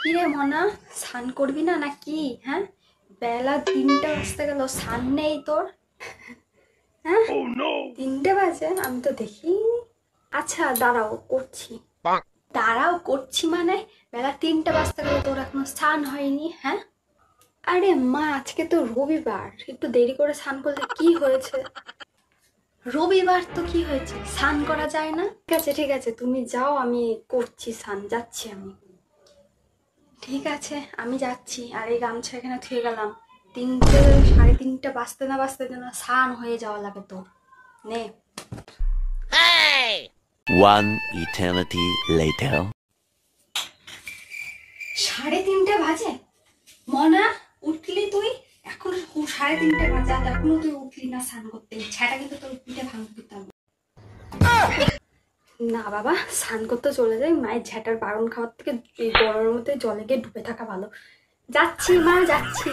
কিরে মনা, স্নান করবি না নাকি? হ্যাঁ, বেলা 3টা বাজতে গেল, স্নান নেই তোর? হ্যাঁ, 3টে বাজে, আমি তো দেখিনি। আচ্ছা দাঁড়াও করছি। দাঁড়াও করছি মানে? বেলা 3টা বাজতে গেল, তোর এখনো স্নান হয়নি? হ্যাঁ, আরে মা, আজকে তো রবিবার, একটু দেরি করে স্নান করলে কি হয়েছে? রবিবার তো কি হয়েছে, স্নান করা যায় না? ঠিক আছে ঠিক আছে, তুমি যাও, আমি করছি স্নান, যাচ্ছি আমি। ঠিক আছে আমি যাচ্ছি, আর এই গামছা এখানে থুয়ে গেলাম। 3টে 3:30 বাজতে না বাজতে যেন স্নান হয়ে যাওয়া লাগে তোর। নে। One eternity later. 3:30 বাজে? মনা, উঠলি তুই? এখন 3:30 বাজে আর এখনো তুই উঠলি না স্নান করতে? ছাটা কিন্তু তোর পিঠে ভাঙতে দিতে হবে। না বাবা, স্নান করতে চলে যাই, মায়ের ঝ্যাটার বারণ খাওয়ার থেকে এই গরমের মধ্যে জলে গিয়ে ডুবে থাকা ভালো। যাচ্ছি মা, যাচ্ছি।